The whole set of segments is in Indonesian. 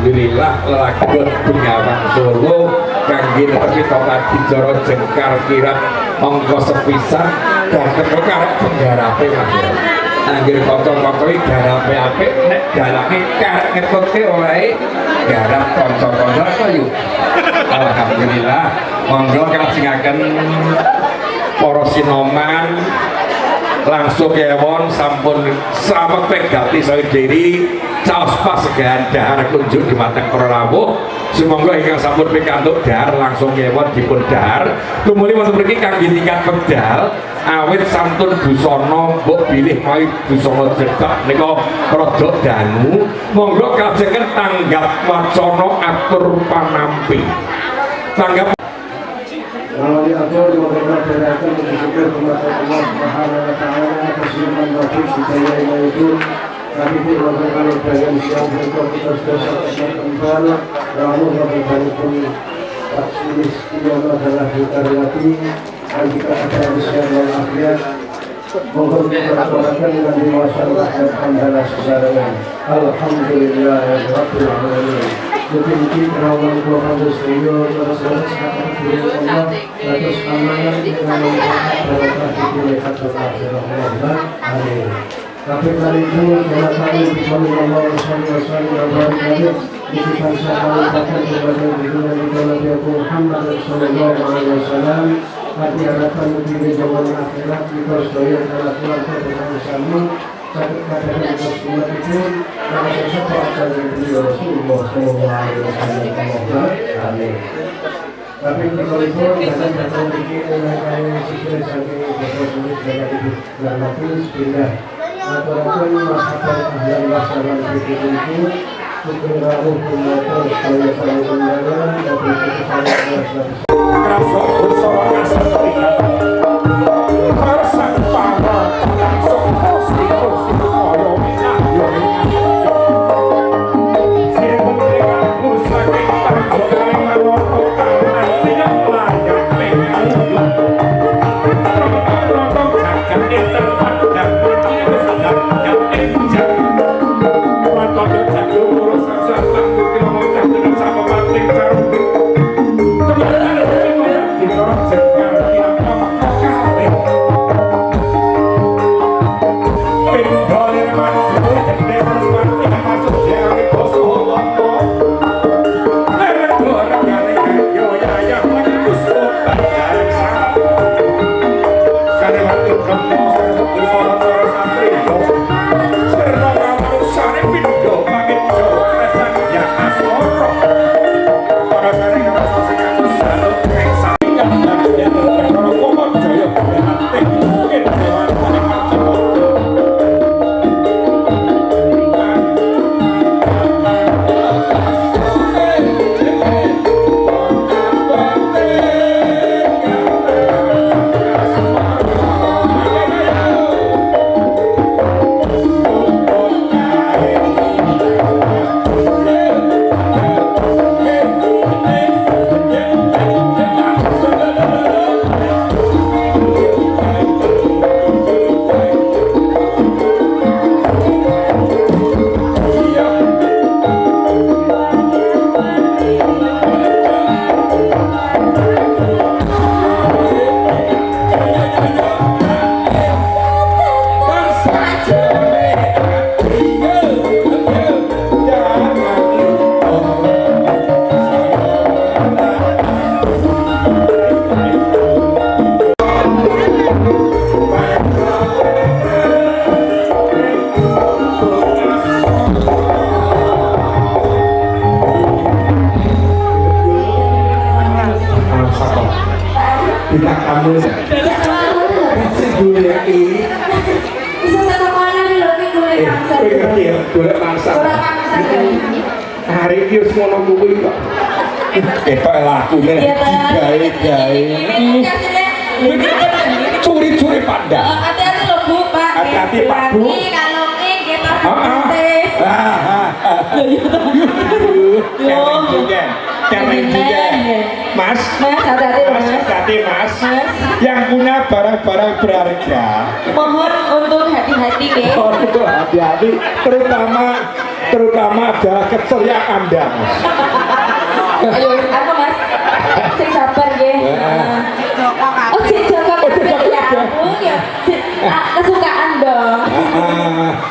Alhamdulillah lagut Bengawan Solo kangge netepi tokat Joro Jengkar Kirap monggo sepisan dan karek penggarape Mas. Anggere kanca-kanca iki garape apik nek dalange karek ngetutke oleh garap kanca-kanca kaya. Alhamdulillah monggo kasingaken para sinoman langsung kewon sampun selamat pegati saya diri caos pas segan dahar kunjung di mateng Prarawuh semoga ingkang sampun pikantuk dahar langsung kewon dipun dahar tumuli wonten mriki kangge tingkat pedal awit santun busana mbok bilih mawi busana jedhak nika rada dangu monggo kajengen tanggap wacana atur panampi tanggap kalau diatur dilakukan tindakan bersyukur kepada Allah Subhanahu wa taala atas firman Rasul kita itu kami dilakukan dengan siang untuk kita sudah kembali lalu bagaimana pun taksis yang adalah dikaryati dan kita akan siang dan akhir mohon dilakukan dengan dimasyarakat adalah saudara alhamdulillah rabbil alamin Jadi rawan Tuhan Yesus terus sekarang diri Allah terus amanah dengan berkat dilihat Allah. Amin. Tapi kali itu karena kami bersama Allah Subhanahu kita selalu dapat kepada junjungan Nabi Muhammad sallallahu alaihi wasallam hati harapan di zaman akhirat kita sebagai adalah keluarga bersama sakit keadaan semua itu karena sesuatu akan beliau Rasulullah sallallahu alaihi wasallam. Amin. Tapi kalau itu jangan datang bikin dengan sesuai sampai bersulit dengan hidup dan mati pindah. Atau masakan ahli masalah itu segera hukum motor supaya para pengendara dapat keselamatan. Kerasa bersama kasar terikat. Kerasa kepala langsung pasti terus koyo minyak yo minyak. Sibuk dengan usaha kita jodoh manoto tangan tidak layak pengen. Nonton jagat internet dan ini sedang yang enjak. Nonton jagat urus sama sama kita mau jagat sama pating carum. bintang tamu. Sing golek iki. Bisa satu kolam lho iki golek mangsa. Kowe ngerti ya, golek mangsa. Golek mangsa. Hari iki wis ngono kuwi kok. Ketok lakune gawe-gawe. Curi-curi pandang. Hati-hati lho Bu, Pak. Hati-hati, Pak, Bu. Kalonge nggih to. Keren juga. Mas, Hati-hati lho, Mas, Mas. hati-hati Mas. Mas. Yang punya barang-barang berharga. Mohon untuk hati-hati nggih. Oh, itu hati-hati, terutama adalah keceriaan Anda, Mas. Ayo, apa Mas? Sing sabar nggih. Oh, sing jaga kabeh ya. Oh, ya. Kesukaan dong.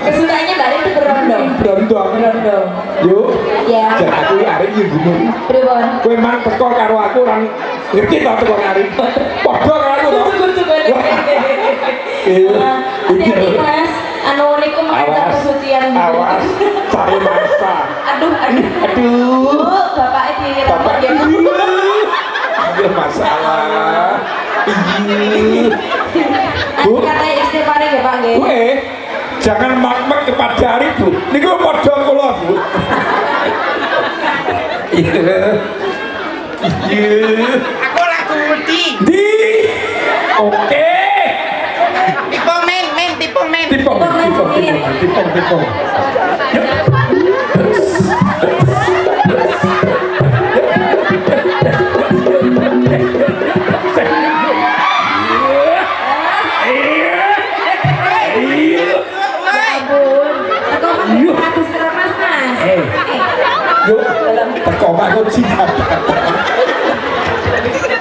Kesukaannya Mbak Rin itu berondong. Berondong. Yuk. Ya. Jan aku arek iki gumun. Pripun? Kowe mang teko karo aku orang ngerti to teko karo. Padha karo aku to. Hati-hati Mas. Anu niku mengancam kesucian. Awas, cari mangsa. Aduh. Aduh. Bu, bapaknya dirawat ya. Ada masalah. Bu, Katanya istighfar ya Pak nggih. kowe jangan mak-mak kepada hari Bu. Niku padha kula Bu. Aku lagu wedi. Di. Oke. Tipong men, tipong men. Tipong. Ampun. Teko bagus keramas Mas. Yuk, teko bangun siap.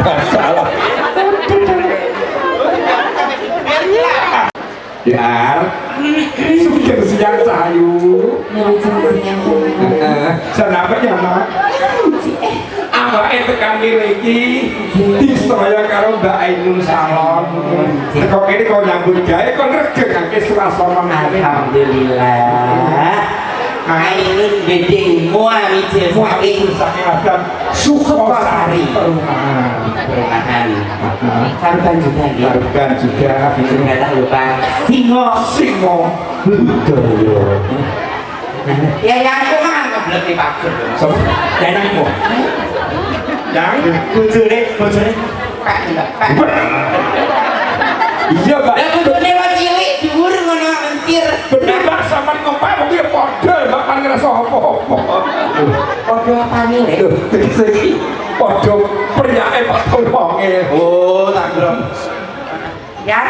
Masalah. Ya, sudah siang sayu. Kenapa ya mak? Awake tekan kene iki distraya karo Mbak Ainun Salon. Teko kene kok nyambut gawe kok ngregengake swasana. Alhamdulillah. Ainun gedengmu ami Saking saking Adam Sukosari perumahan. Karuban juga ya. Karuban juga Ternyata lupa. Singo. Budaya. Ya yang aku mah ngeblek nih Pak Gur. Sopo? Danangmu. Yang Bojone. Pak. iya, Mbak. Lah bojone wong cilik dhuwur ngono mencir. Bener Mbak sampean ngomong kuwi padha Mbak kan ngrasa apa-apa. Padha apane lek? Lho, iki padha priake padha wonge. Oh, tak kira. Ya,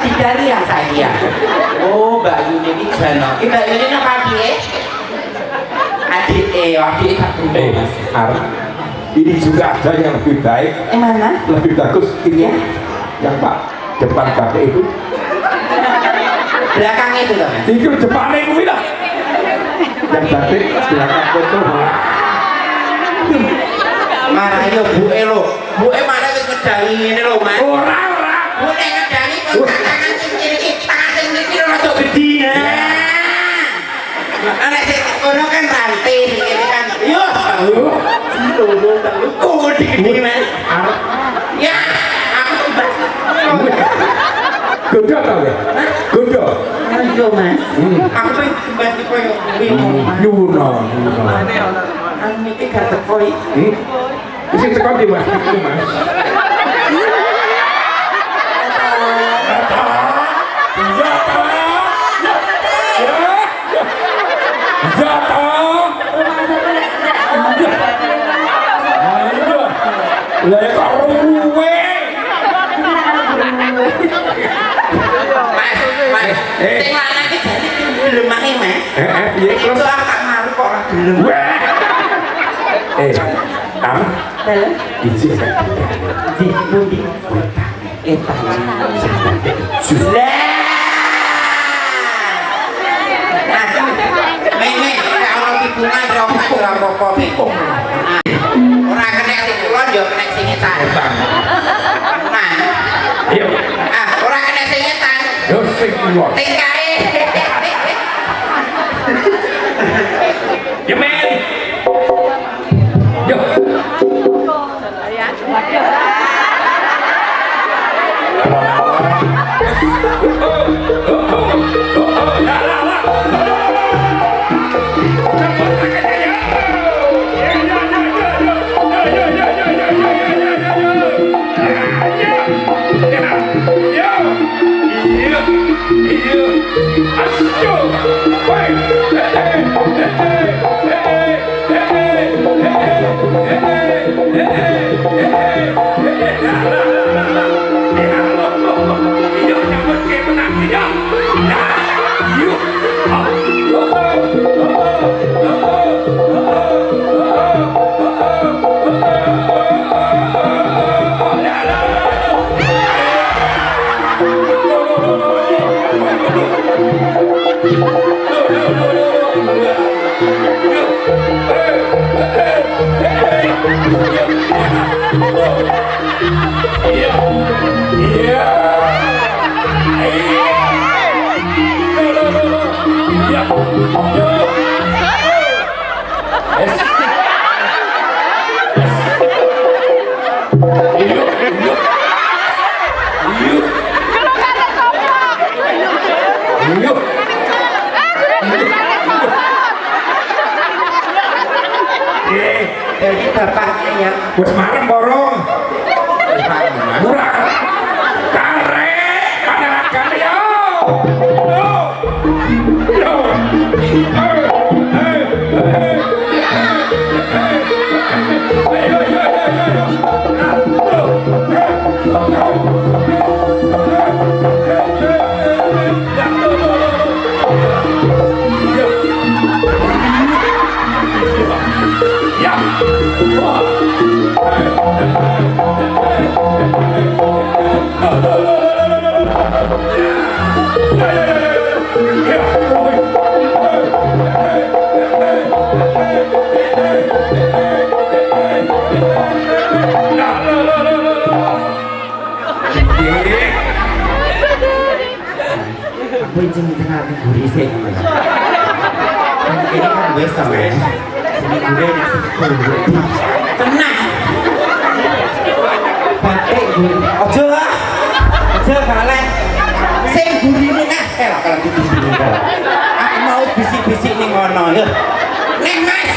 tidak lihat saya. Oh, Mbak Yuni ini jano. Mbak Yuni ini apa adik? Adik tak dulu. Ini juga ada yang lebih baik, Mana? lebih bagus ini ya. Yang Pak depan batik itu. Belakang itu loh, Mas. Ini depannya itu lah. Yang batik belakang itu. Mana itu Bu Elo? Bu E mana itu ngedangi ini loh, Mas? Orang. Bu E ngedangi tangan sing kiri, tangan sing kiri rada gede. Anak sing kono kan rantai sing kiri kan. Yo, kok gede Mas? Ya, aku bebas. Goda tau ya? Goda. Ayo Mas. Aku tuh bebas di koyo Nyuwuna. Aku mikir gak teko iki. Isi tekan di Mas. Itu, Mas. Lah ya kok ruwe. Mas, sing lanang iki jane gelem ae, Mas. Piye Itu terus? akak maru kok ora gelem. Am, Dalam biji. di pundi. Eta. Lah. Nek kalau hubungan ora apa-apa. Ora kena sing kulon yo kena sing etan. Nah, Ayo. ora kena sing etan. Yo sing kulo. Tingkae. Ya men. Yo. Iya. Iya. Iya. Iya. Yo. Es. Yuk, yuk. Yuk. Yuk. Jadi bapaknya yang Wes marem borong. bapaknya. Murah. Tarik pandangan yo. Yo. Yo. Ya. Aku izin hati gurih sih. Ini kan gue sama ya. Ini gue nasi gurih. Tenang. Batik gurih. Ojo lah. Ojo kalian. Sing gurih ini nah. Lah kalau gitu gurih. Aku mau bisik-bisik nih ngono ya. Neng mas.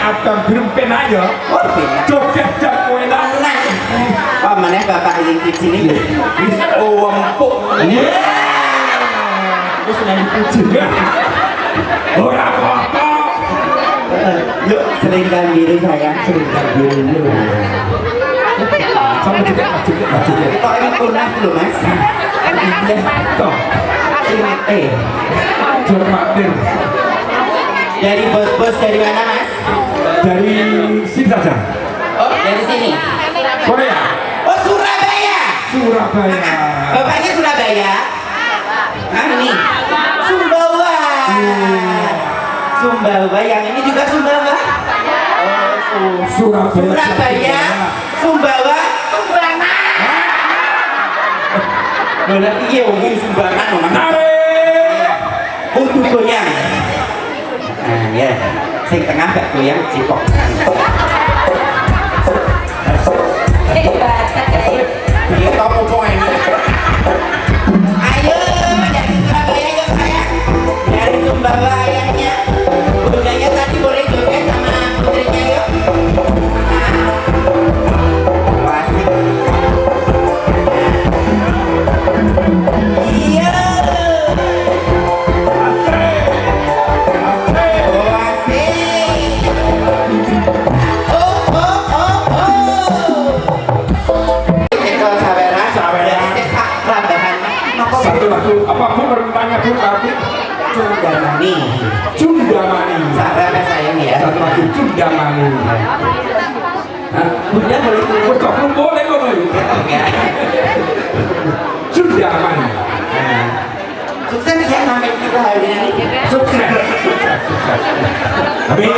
Abang grempen aja. Joget jak kowe nak. Pak mana bapak yang di sini? Oh, empuk. Wis nang puji. Ora apa-apa. Yuk, seringkan diri saya. Seringkan diri. Sama juga maju. Kok ini punah dulu mas? Iya. Toh. Jormatir. Dari bos-bos dari mana mas? Dari sini saja. Oh, dari sini. Korea. Oh, Surabaya. Surabaya. Bapaknya Surabaya. Ah, ini. Sumbawa. Sumbawa, yang ini juga Sumbawa. Oh, Surabaya. Sumbawa. Sumbangan. Mana iya wong Sumbangan Mas. Tarik. Untuk goyang. Nah, ya. Sing tengah gak goyang cipok. Cundamani. Cundamani. Sahabat sayang ya. Satu lagi Cundamani. Hah? Bunda boleh Wes kok belum boleh ngono iki. enggak? Cundamani. Nah, sukses ya sampai kita hari ini. Sukses. Amin.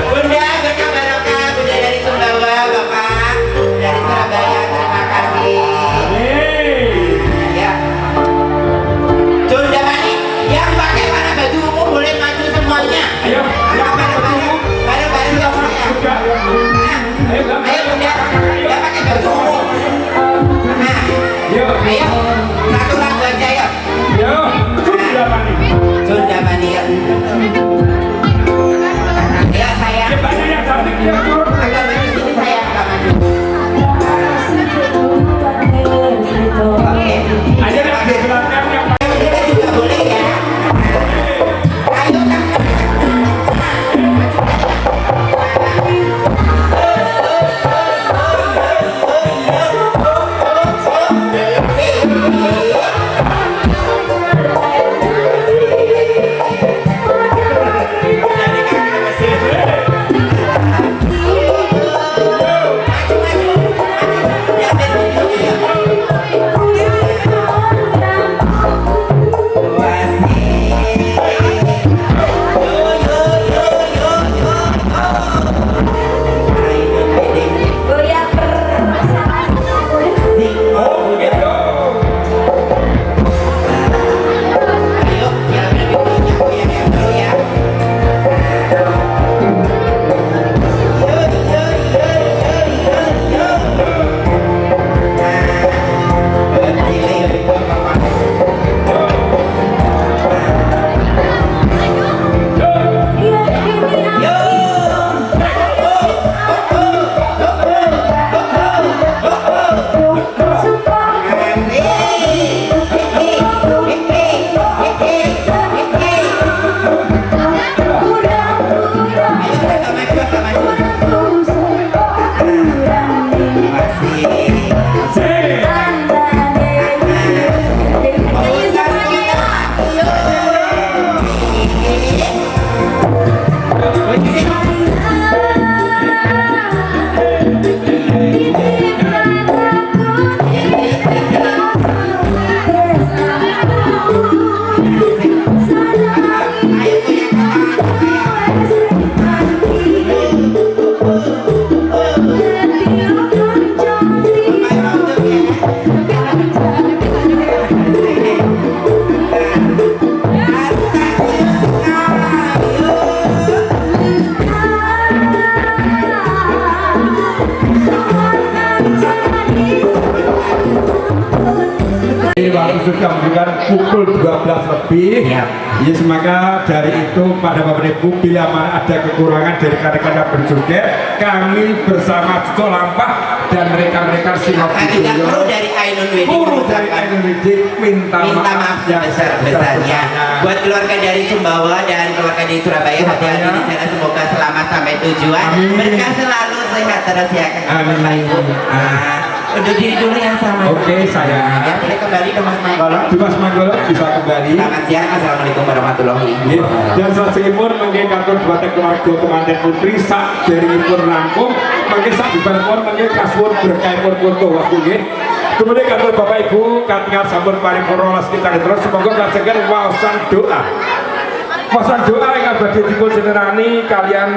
Bunda berkah barokah, Bunda dari Sumbawa, Bapak dari Surabaya, terima kasih. Ya. Cundamani, yang pakai warna baju ungu boleh maju semuanya. Ayo, Yang pakai baju bareng-bareng semuanya. ayo, Ayo Bunda, yang pakai baju ungu. Nah, Yo, ayo, satu lagu aja ya. yo, Cundamani. Cundamani ya. Ya sayang. Banyak yang cantik ya, turun. Agak maju sini sayang, agak maju. Oke. Ayo deh, di belakang yang Kita juga boleh ya. Ayo Kak. oh gitu. Ayo, yang dulu ya. Ini waktu sudah menunjukkan pukul 12 lebih. Siap. Yes, maka dari itu pada Bapak Ibu, bila mana ada kekurangan dari rekan-rekan berjoget, kami bersama Cuco Lampah dan rekan-rekan Sinop Tidak perlu dari Ainun Wedding Guru dari mengucapkan Ainun Wedding minta maaf sebesar-besarnya buat keluarga dari Sumbawa dan keluarga di Surabaya. Hati-hati di sana, semoga selamat sampai tujuan. Amin. Berkah selalu, sehat terus ya Amin. Bapak Ibu. Untuk diri dulu yang sama. Oke, sayang. Ya, boleh kembali ke Mas Manggolo. Dimas Manggolo bisa kembali. Selamat siang. Assalamualaikum warahmatullahi Nggih. wabarakatuh. Dan salajengipun mengke kantor dumateng keluarga kemanten putri sak derengipun rampung, mengke sak dibanpun mengke kasuwun berkahipun foto waktu nggih. Kemudian kantor Bapak Ibu katingal sampun paripurna sekitar terus semoga ngajengan waosan doa. Waosan doa yang badhe dipun jenenani kalian